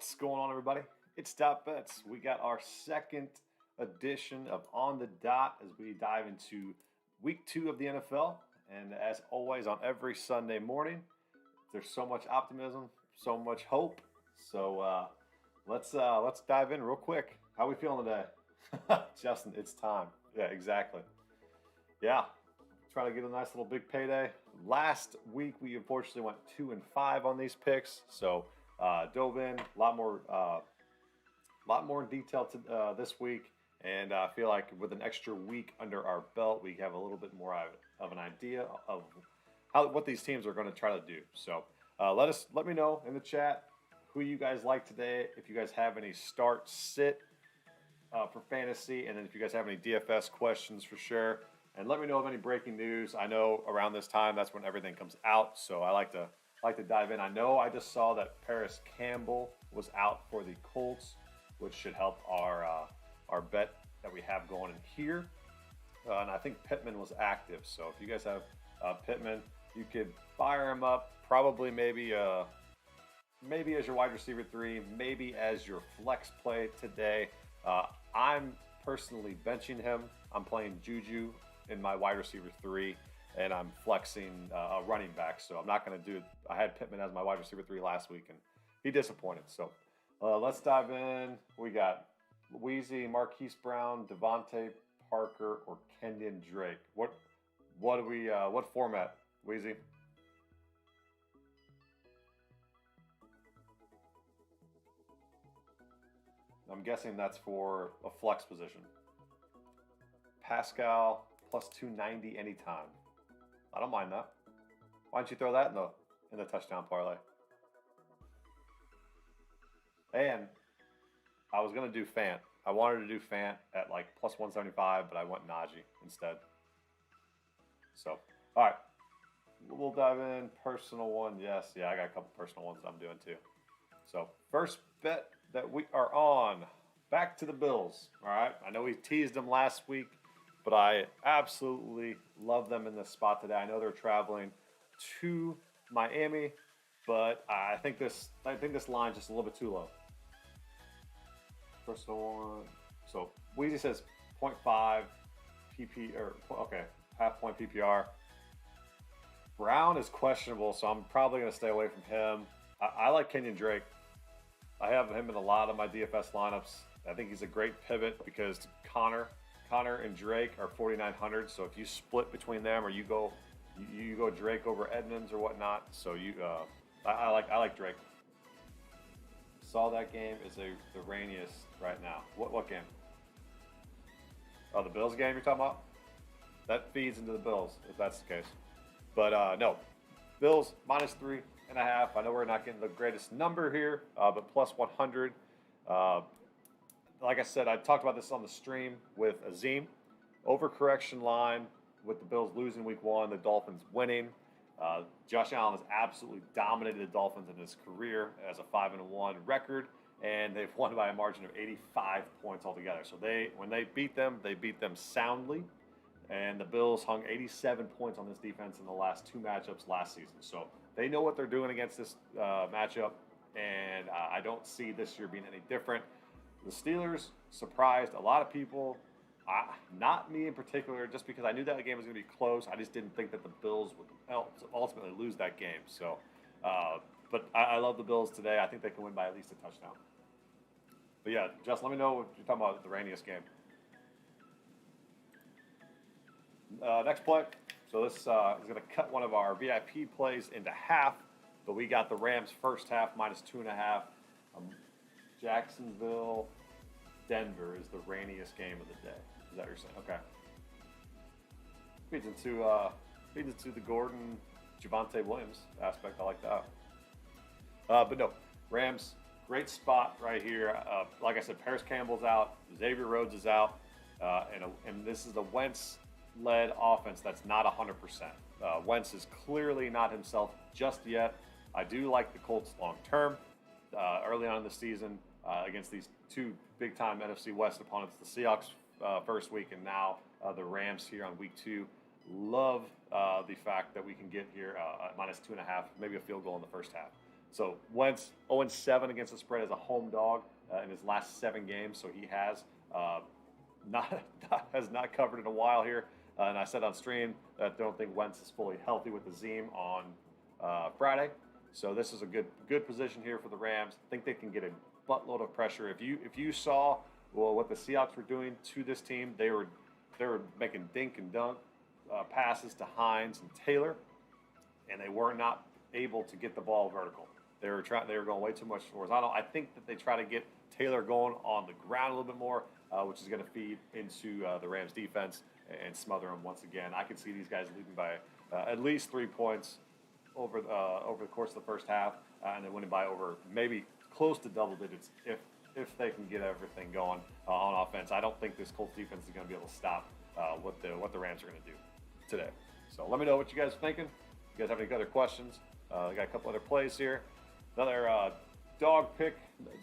What's going on, everybody? It's Dot Bets. We got our second edition of On the Dot as we dive into week 2 of the NFL. And as always, on every Sunday morning, there's so much optimism, so much hope. So let's dive in real quick. How we feeling today? Justin, it's time. Yeah, exactly. Yeah, trying to get a nice little big payday. Last week we unfortunately went 2-5 on these picks, so dove in a lot more in detail to this week, and I feel like with an extra week under our belt, we have a little bit more of an idea of what these teams are going to try to do. So let me know in the chat who you guys like today. If you guys have any start sit for fantasy, and then if you guys have any DFS questions for sure. And let me know of any breaking news. I know around this time, that's when everything comes out. So I like to dive in. I know I just saw that Paris Campbell was out for the Colts, which should help our bet that we have going in here. And I think Pittman was active. So if you guys have Pittman, you could fire him up. Probably maybe as your wide receiver 3, maybe as your flex play today. I'm personally benching him. I'm playing Juju in my wide receiver 3, and I'm flexing a running back. So I'm not going to do it. I had Pittman as my wide receiver 3 last week, and he disappointed. So let's dive in. We got Weezy, Marquise Brown, Devontae Parker, or Kenyon Drake. What format, Weezy? I'm guessing that's for a flex position. Pascal plus 290 anytime. I don't mind that. Why don't you throw that in the touchdown parlay? And I was gonna do Fant. I wanted to do Fant at like plus 175, but I went Najee instead. So, all right, we'll dive in. Personal one, yes, yeah, I got a couple personal ones I'm doing too. So, first bet that we are on. Back to the Bills. All right, I know we teased them last week, but I absolutely love them in this spot today. I know they're traveling to Miami, but I think this line is just a little bit too low. First one. So Weezy says 0.5 half point PPR. Brown is questionable, so I'm probably going to stay away from him. I like Kenyon Drake. I have him in a lot of my DFS lineups. I think he's a great pivot because Connor and Drake are 4,900. So if you split between them, or you go Drake over Edmonds or whatnot. So I like Drake. Saw that game is the rainiest right now. What game? Oh, the Bills game you're talking about? That feeds into the Bills if that's the case. But no, Bills -3.5. I know we're not getting the greatest number here, but plus 100. Like I said, I talked about this on the stream with Azim. Overcorrection line with the Bills losing week 1, the Dolphins winning. Josh Allen has absolutely dominated the Dolphins in his career as a 5-1 record, and they've won by a margin of 85 points altogether. So when they beat them soundly, and the Bills hung 87 points on this defense in the last 2 matchups last season. So they know what they're doing against this matchup, and I don't see this year being any different. The Steelers surprised a lot of people, not me in particular, just because I knew that game was going to be close. I just didn't think that the Bills would ultimately lose that game. So, but I love the Bills today. I think they can win by at least a touchdown. But yeah, Jess, let me know what you're talking about the rainiest game. Next play. So this is going to cut one of our VIP plays into half, but we got the Rams first half -2.5. Jacksonville, Denver is the rainiest game of the day. Is that what you're saying? Okay. Feeds into the Gordon, Javonte Williams aspect. I like that. But no, Rams, great spot right here. Like I said, Paris Campbell's out, Xavier Rhodes is out, and this is a Wentz-led offense that's not 100%. Wentz is clearly not himself just yet. I do like the Colts long term. Early on in the season against these 2 big-time NFC West opponents, the Seahawks first week, and now the Rams here on week 2. Love the fact that we can get here at -2.5, maybe a field goal in the first half. So Wentz 0-7 against the spread as a home dog in his last 7 games. So he has not has not covered in a while here. And I said on stream that I don't think Wentz is fully healthy with the Zeme on Friday. So this is a good position here for the Rams. I think they can get a buttload of pressure. If you saw what the Seahawks were doing to this team, they were making dink and dunk passes to Hines and Taylor, and they were not able to get the ball vertical. They were going way too much horizontal. I think that they try to get Taylor going on the ground a little bit more, which is going to feed into the Rams defense and smother them once again. I could see these guys leading by at least 3 points over the course of the first half, and then winning by over maybe close to double digits if they can get everything going on offense. I don't think this Colts defense is going to be able to stop what the Rams are going to do today. So let me know what you guys are thinking. If you guys have any other questions, I got a couple other plays here. Another dog pick.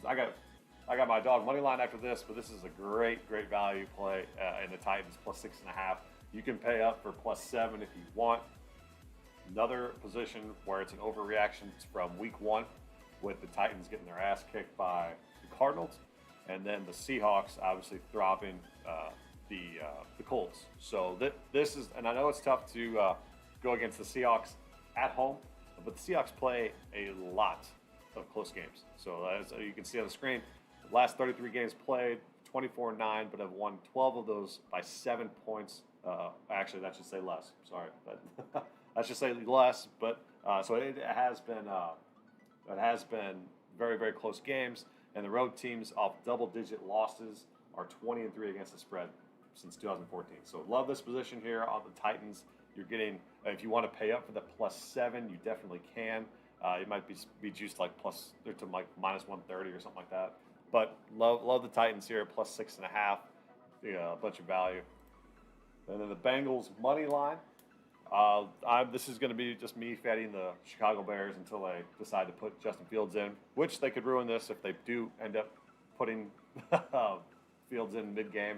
I got my dog money line after this, but this is a great value play in the Titans plus 6.5. You can pay up for plus 7 if you want. Another position where it's an overreaction from week 1 with the Titans getting their ass kicked by the Cardinals, and then the Seahawks obviously dropping the Colts. So this is, and I know it's tough to go against the Seahawks at home, but the Seahawks play a lot of close games. So as you can see on the screen, the last 33 games played, 24-9, but have won 12 of those by 7 points. Actually, that should say less. Sorry, but I should say less. But so it has been very close games, and the road teams off double-digit losses are 20-3 against the spread since 2014. So love this position here on the Titans. You're getting, if you want to pay up for the plus 7, you definitely can. It might be juiced like to like minus 130 or something like that. But love the Titans here at plus 6.5. A bunch of value. And then the Bengals money line. This is going to be just me fading the Chicago Bears until they decide to put Justin Fields in, which they could ruin this if they do end up putting Fields in mid-game.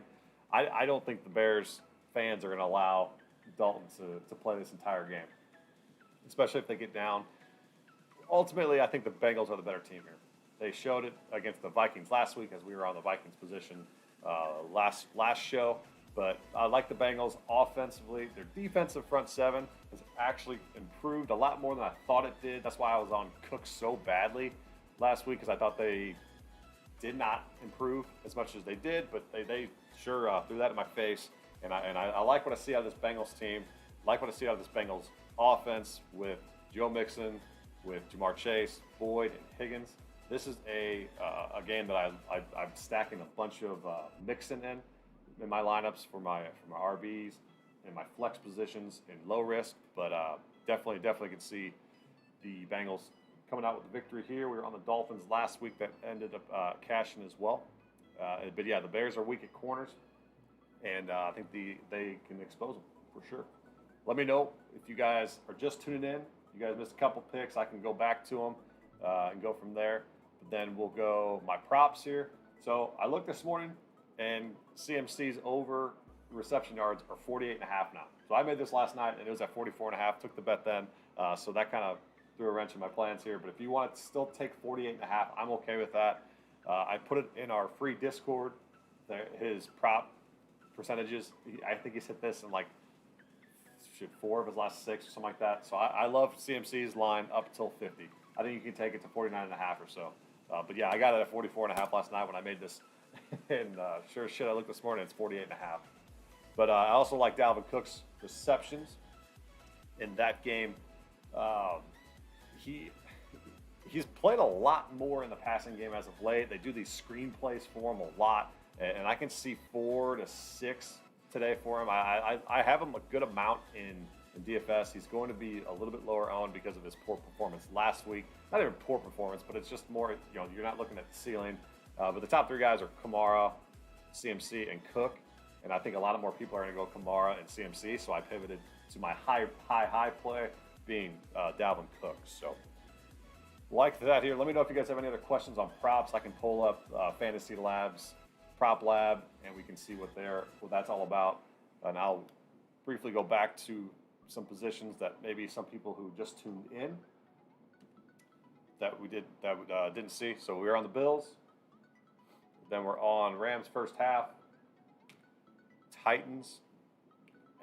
I don't think the Bears fans are going to allow Dalton to play this entire game, especially if they get down. Ultimately, I think the Bengals are the better team here. They showed it against the Vikings last week as we were on the Vikings position last show. But I like the Bengals offensively. Their defensive front 7 has actually improved a lot more than I thought it did. That's why I was on Cook so badly last week, because I thought they did not improve as much as they did. But they sure threw that in my face. And I like what I see out of this Bengals team. I like what I see out of this Bengals offense with Joe Mixon, with Jamar Chase, Boyd, and Higgins. This is a game that I'm stacking a bunch of Mixon in my lineups for my RBs and my flex positions in low risk, but definitely can see the Bengals coming out with a victory here. We were on the Dolphins last week that ended up cashing as well. But yeah, the Bears are weak at corners, and I think they can expose them for sure. Let me know if you guys are just tuning in. You guys missed a couple picks. I can go back to them and go from there. But then we'll go my props here. So I looked this morning, and CMC's over reception yards are 48.5 now. So I made this last night, and it was at 44.5. Took the bet then. So that kind of threw a wrench in my plans here. But if you want to still take 48.5, I'm okay with that. I put it in our free Discord. His prop percentages, I think he's hit this in like 4 of his last 6 or something like that. So I love CMC's line up till 50. I think you can take it to 49.5 or so. But yeah, I got it at 44.5 last night when I made this. And sure as shit, I looked this morning, it's 48.5. But I also like Dalvin Cook's receptions in that game. He's played a lot more in the passing game as of late. They do these screen plays for him a lot, and I can see 4 to 6 today for him. I have him a good amount in DFS. He's going to be a little bit lower owned because of his poor performance last week. Not even poor performance, but it's just more, you're not looking at the ceiling. But the top 3 guys are Kamara, CMC, and Cook. And I think a lot of more people are going to go Kamara and CMC. So I pivoted to my high play being Dalvin Cook. So like that here. Let me know if you guys have any other questions on props. I can pull up Fantasy Labs Prop Lab, and we can see what that's all about. And I'll briefly go back to some positions that maybe some people who just tuned in that we didn't see. So we were on the Bills. Then we're on Rams first half, Titans,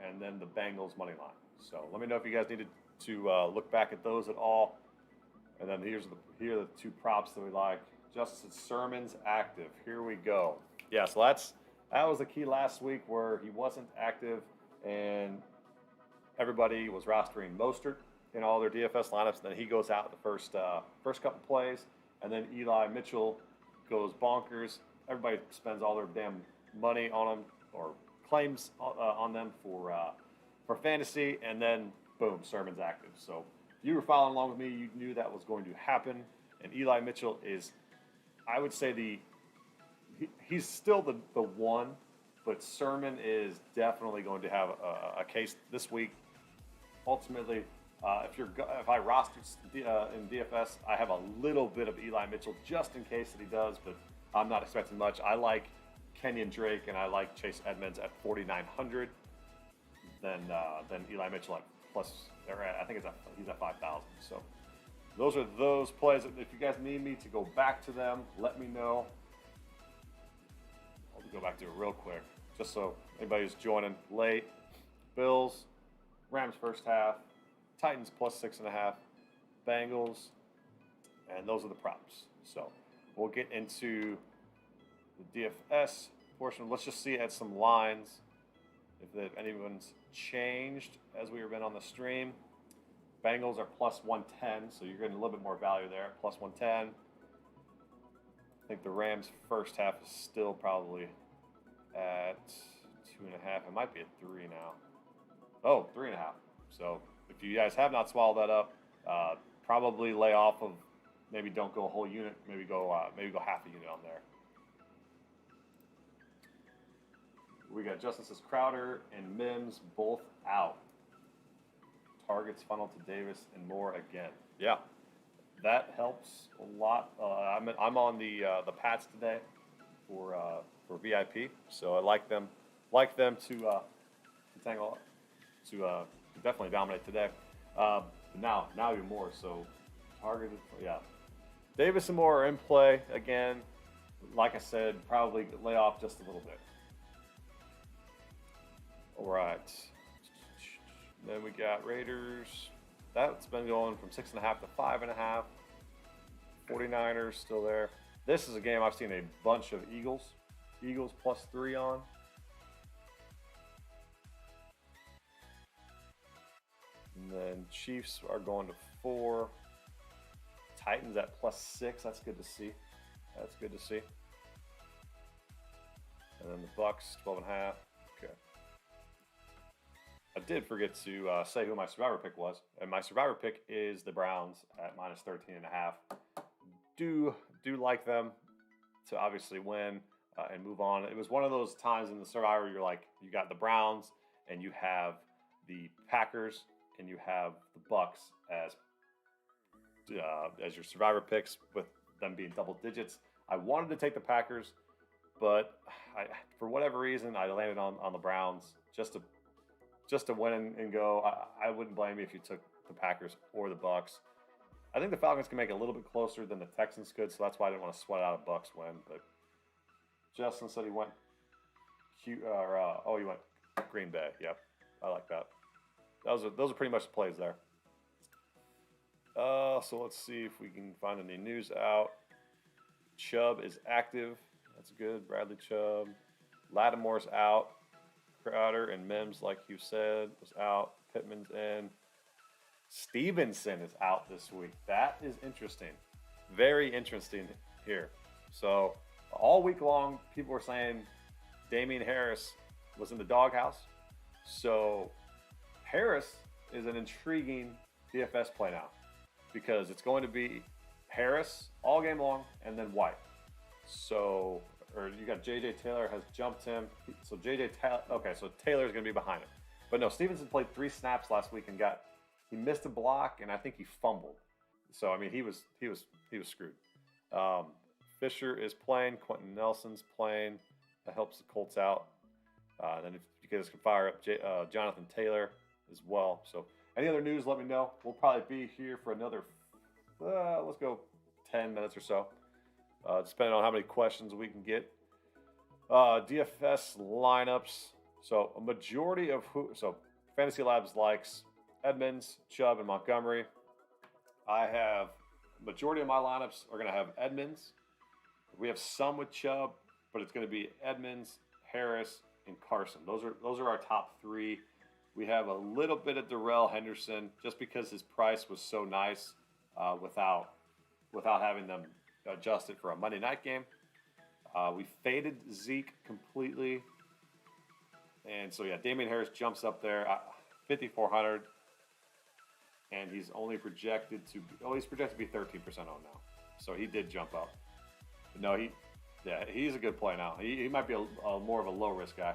and then the Bengals money line. So let me know if you guys needed to look back at those at all. And then here are the two props that we like. Justice Sermon's active. Here we go. Yeah, so that was the key last week where he wasn't active and everybody was rostering Mostert in all their DFS lineups. And then he goes out the first couple plays, and then Eli Mitchell goes bonkers. Everybody spends all their damn money on him or claims on them for fantasy, and then boom, Sermon's active. So if you were following along with me, you knew that was going to happen. And Eli Mitchell is, I would say, he's still the one, but Sermon is definitely going to have a case this week. Ultimately, if I roster in DFS, I have a little bit of Eli Mitchell just in case that he does, but I'm not expecting much. I like Kenyon Drake and I like Chase Edmonds at 4,900. Then Eli Mitchell at plus. I think he's at 5,000. So those are those plays. If you guys need me to go back to them, let me know. I'll go back to it real quick, just so anybody who's joining late. Bills, Rams first half, Titans plus 6.5, Bengals, and those are the props. So we'll get into the DFS portion. Let's just see at some lines if anyone's changed as we've been on the stream. Bengals are plus 110, so you're getting a little bit more value there, plus 110. I think the Rams first half is still probably at 2.5. It might be at 3 now. Oh, 3.5. So if you guys have not swallowed that up, probably lay off of, maybe don't go a whole unit, maybe go half a unit on there. We got Justices Crowder and Mims both out. Targets funnel to Davis and more again. Yeah, that helps a lot. I'm on the Pats today for VIP, so I like them to tangle to definitely dominate today. Now even more. So targeted, yeah. Davis and Moore are in play again. Like I said, probably lay off just a little bit. All right. Then we got Raiders. That's been going from 6.5 to 5.5. 49ers still there. This is a game I've seen a bunch of Eagles. Eagles plus 3 on. And then Chiefs are going to 4. Titans at plus 6. That's good to see. That's good to see. And then the Bucks 12.5. Okay. I did forget to say who my survivor pick was, and my survivor pick is the Browns at minus 13.5. Do like them to obviously win and move on. It was one of those times in the survivor you're like, you got the Browns and you have the Packers and you have the Bucks as your survivor picks, with them being double digits. I wanted to take the Packers, but for whatever reason I landed on the Browns just to win and go. I wouldn't blame you if you took the Packers or the Bucks. I think the Falcons can make it a little bit closer than the Texans could, so that's why I didn't want to sweat out a Bucks win. But Justin said he went he went Green Bay. Yep, I like that. Those are pretty much the plays there. So let's see if we can find any news out. Chubb is active. That's good. Bradley Chubb. Lattimore's out. Crowder and Mims, like you said, was out. Pittman's in. Stevenson is out this week. That is interesting. Very interesting here. So all week long, people were saying Damian Harris was in the doghouse. So Harris is an intriguing DFS play now, because it's going to be Harris all game long and then White. So, or you got J.J. Taylor has jumped him. So so Taylor's going to be behind him. But no, Stevenson played 3 snaps last week and he missed a block, and I think he fumbled. So I mean, he was screwed. Fisher is playing. Quentin Nelson's playing. That helps the Colts out. Then if you guys can fire up Jonathan Taylor as well. So any other news, let me know. We'll probably be here for another let's go 10 minutes or so, depending on how many questions we can get. DFS lineups. So a majority of Fantasy Labs likes Edmonds, Chubb, and Montgomery. I have majority of my lineups are going to have Edmonds. We have some with Chubb, but it's going to be Edmonds, Harris, and Carson. Those are our top three. We have a little bit of Darrell Henderson just because his price was so nice without having them adjusted for a Monday night game. We faded Zeke completely. And so, yeah, Damian Harris jumps up there, 5,400. And he's only projected to be 13% on now. So he did jump up. But no, he's a good play now. He might be a more of a low-risk guy.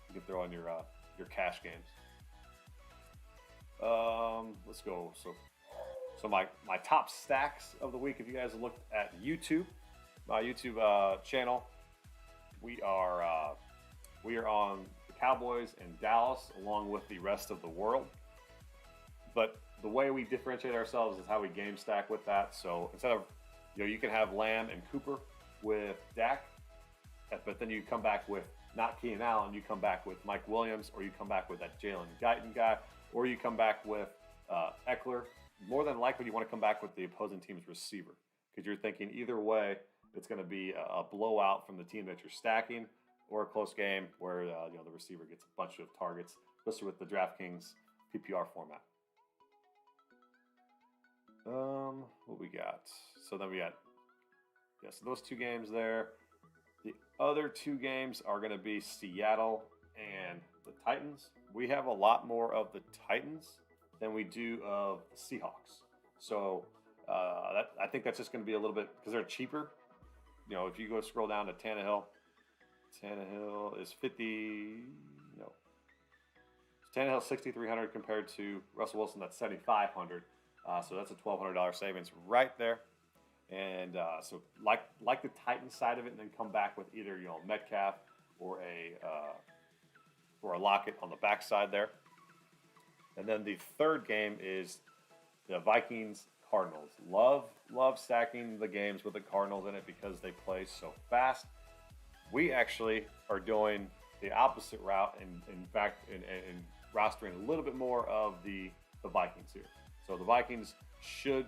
You can throw in your cash games. Let's go. So my top stacks of the week, if you guys looked at YouTube, my YouTube channel, we are on the Cowboys and Dallas along with the rest of the world. But the way we differentiate ourselves is how we game stack with that. So instead of, you can have Lamb and Cooper with Dak, but then you come back with not Keenan Allen, you come back with Mike Williams, or you come back with that Jalen Guyton guy, or you come back with Eckler. More than likely, you want to come back with the opposing team's receiver because you're thinking either way, it's going to be a blowout from the team that you're stacking, or a close game where the receiver gets a bunch of targets, especially with the DraftKings PPR format. What we got? So then we got, so those two games there. The other two games are going to be Seattle and the Titans. We have a lot more of the Titans than we do of the Seahawks. So I think that's just going to be a little bit, because they're cheaper. If you go scroll down to Tannehill is Tannehill 6,300 compared to Russell Wilson, that's 7,500. So that's a $1,200 savings right there. And so like the Titans side of it, and then come back with either Metcalf or a Lockett on the backside there. And then the third game is the Vikings-Cardinals. Love stacking the games with the Cardinals in it because they play so fast. We actually are doing the opposite route, and in fact, in rostering a little bit more of the Vikings here. So the Vikings should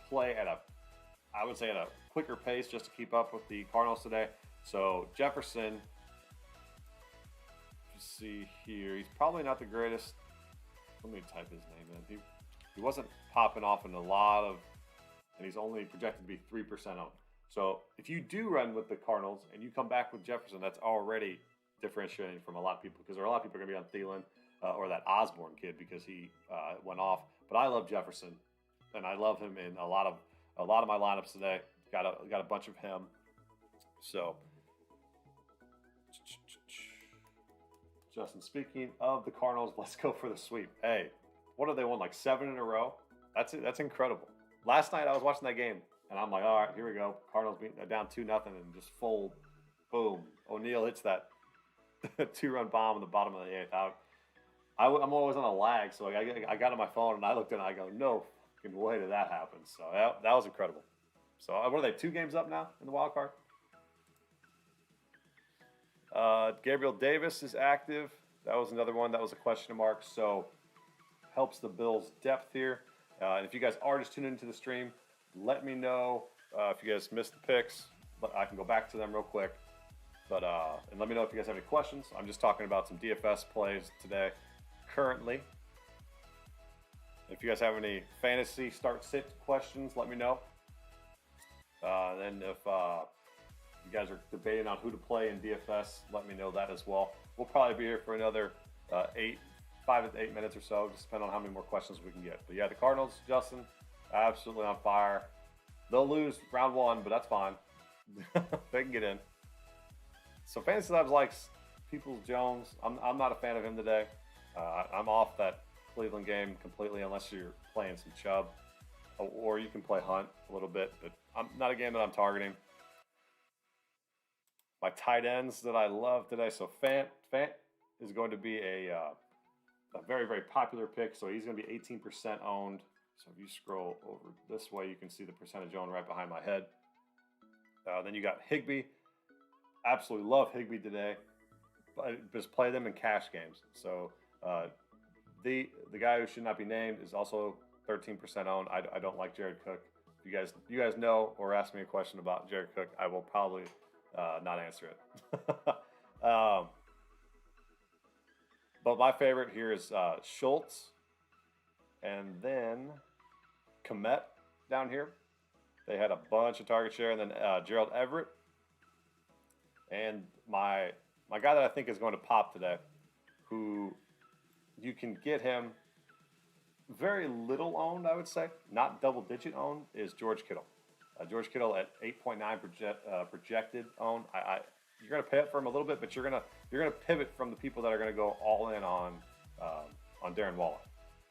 play at a quicker pace just to keep up with the Cardinals today. So Jefferson, you see here, he's probably not the greatest. Let me type his name in. He wasn't popping off in a lot of, and he's only projected to be 3% owned. So if you do run with the Cardinals and you come back with Jefferson, that's already differentiating from a lot of people, because there are a lot of people going to be on Thielen or that Osborne kid because he went off. But I love Jefferson, and I love him in a lot of my lineups today. Got a bunch of him. So, Justin, speaking of the Cardinals, let's go for the sweep. Hey, what have they won, like 7 in a row? That's it. That's incredible. Last night I was watching that game, and I'm like, all right, here we go. Cardinals down 2-0 and just fold. Boom. O'Neal hits that 2-run bomb in the bottom of the 8th. I'm always on a lag, so I got on my phone and I looked at it and I go, no fucking way did that happen. So that was incredible. So what are they, 2 games up now in the wild card? Gabriel Davis is active. That was another one that was a question mark. So helps the Bills' depth here. And if you guys are just tuning into the stream, let me know if you guys missed the picks. But I can go back to them real quick. But and let me know if you guys have any questions. I'm just talking about some DFS plays today. Currently, if you guys have any fantasy start-sit questions, let me know. Then if you guys are debating on who to play in DFS, let me know that as well. We'll probably be here for another 5 to 8 minutes or so, just depending on how many more questions we can get. But yeah, the Cardinals, Justin, absolutely on fire. They'll lose round 1, but that's fine. They can get in. So Fantasy Labs likes Peoples-Jones. I'm not a fan of him today. I'm off that Cleveland game completely unless you're playing some Chubb. Or you can play Hunt a little bit, but I'm not a game that I'm targeting. My tight ends that I love today. So Fant is going to be a very, very popular pick. So he's going to be 18% owned. So if you scroll over this way, you can see the percentage owned right behind my head. Then you got Higbee. Absolutely love Higbee today. Just play them in cash games. So the guy who should not be named is also 13% owned. I don't like Jared Cook. If you guys know or ask me a question about Jared Cook, I will probably not answer it. But my favorite here is Schultz, and then Komet down here. They had a bunch of target share, and then Gerald Everett. And my guy that I think is going to pop today, who you can get him very little owned, I would say, not double-digit owned, is George Kittle. George Kittle at 8.9 projected owned. You're going to pay up for him a little bit, but you're gonna pivot from the people that are going to go all in on Darren Waller.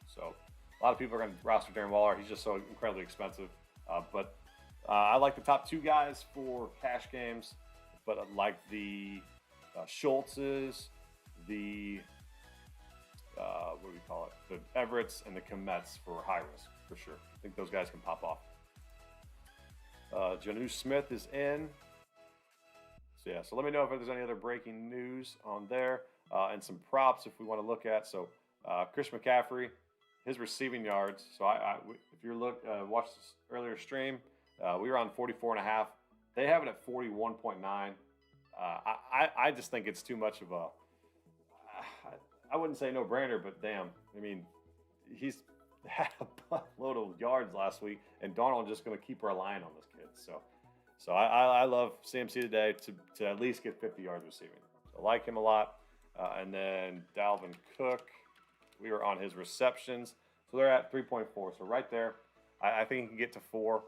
So a lot of people are going to roster Darren Waller. He's just so incredibly expensive. But I like the top two guys for cash games, but I like the Schultzes, the what do we call it? The Everetts and the Komets for high risk for sure. I think those guys can pop off. Jonnu Smith is in. So yeah, so let me know if there's any other breaking news on there, and some props if we want to look at. So Chris McCaffrey, his receiving yards. So if you watched this earlier stream, we were on 44.5. They have it at 41.9. I just think it's too much of a. I wouldn't say no-brainer, but damn, I mean, he's had a buttload of yards last week, and Darnold just going to keep relying on this kid. So I love CMC today to at least get 50 yards receiving. So I like him a lot. And then Dalvin Cook, we were on his receptions. So they're at 3.4. So right there, I think he can get to 4.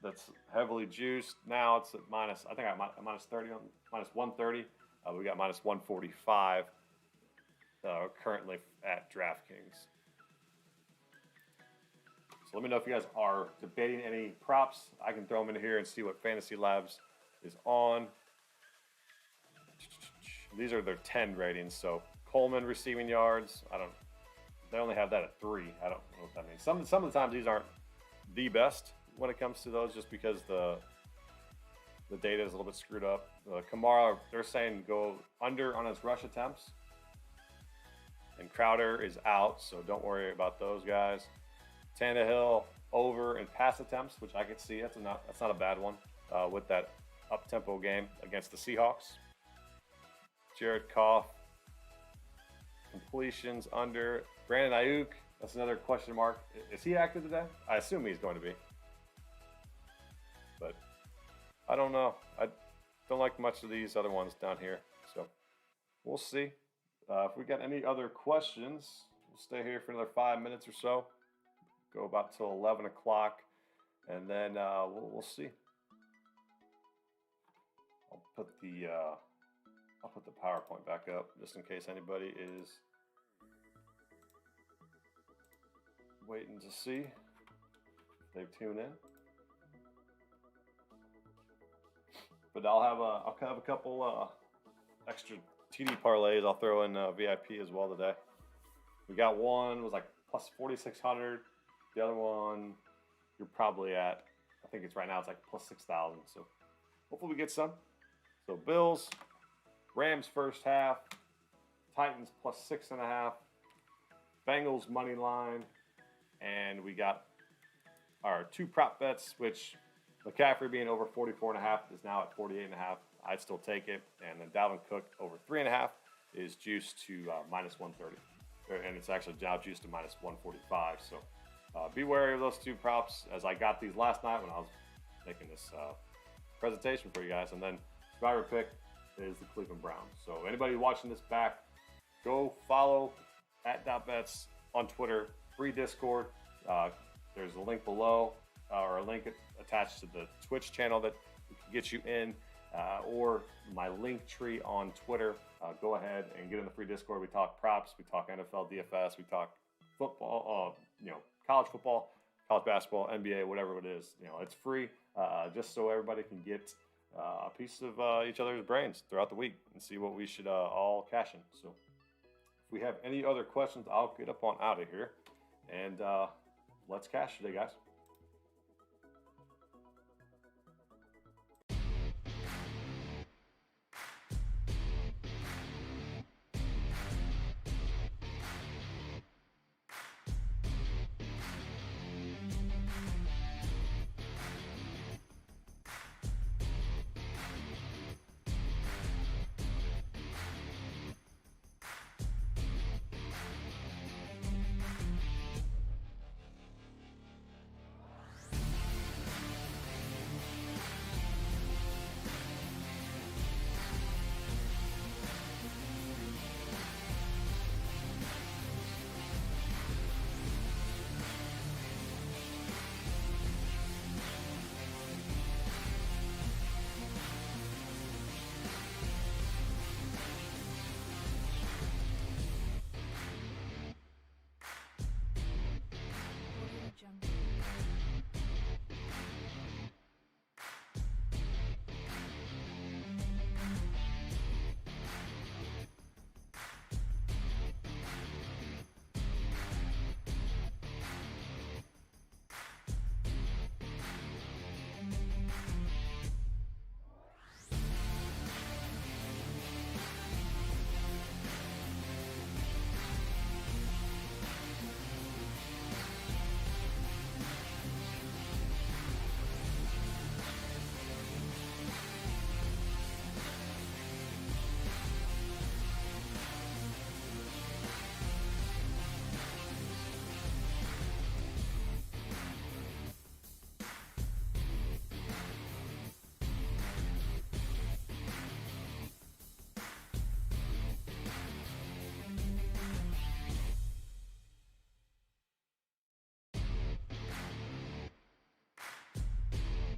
That's heavily juiced. Now it's at minus, I think I'm at minus 30, minus 130. We got minus 145 currently at DraftKings. So let me know if you guys are debating any props. I can throw them in here and see what Fantasy Labs is on. These are their 10 ratings. So Coleman receiving yards. They only have that at 3. I don't know what that means. Some of the times these aren't the best when it comes to those, just because the data is a little bit screwed up. Kamara, they're saying go under on his rush attempts. And Crowder is out, so don't worry about those guys. Tannehill over in pass attempts, which I could see. That's not a bad one with that up-tempo game against the Seahawks. Jared Goff, completions under. Brandon Ayuk, that's another question mark. Is he active today? I assume he's going to be. But I don't know. I don't like much of these other ones down here. So we'll see. If we got any other questions, we'll stay here for another 5 minutes or so. Go about till 11 o'clock, and then we'll see. I'll put the PowerPoint back up just in case anybody is waiting to see if they tune in. But I'll have a couple extra TD parlays. I'll throw in VIP as well today. We got one was like plus 4,600. The other one, you're probably at, I think it's right now, it's like plus 6,000. So hopefully we get some. So Bills, Rams first half, Titans plus 6.5, Bengals money line, and we got our 2 prop bets, which McCaffrey being over 44.5 is now at 48.5. I'd still take it. And then Dalvin Cook over 3.5 is juiced to minus 130. And it's actually now juiced to minus 145. So be wary of those 2 props, as I got these last night when I was making this presentation for you guys. And then survivor pick is the Cleveland Browns. So anybody watching this back, go follow at .bets on Twitter, free Discord. There's a link below, or a link attached to the Twitch channel that can get you in, or my link tree on Twitter. Go ahead and get in the free Discord. We talk props, we talk NFL, DFS, we talk football, college football, college basketball, NBA, whatever it is. It's free, just so everybody can get a piece of each other's brains throughout the week and see what we should all cash in. So if we have any other questions, I'll get up on out of here. And let's cash today, guys.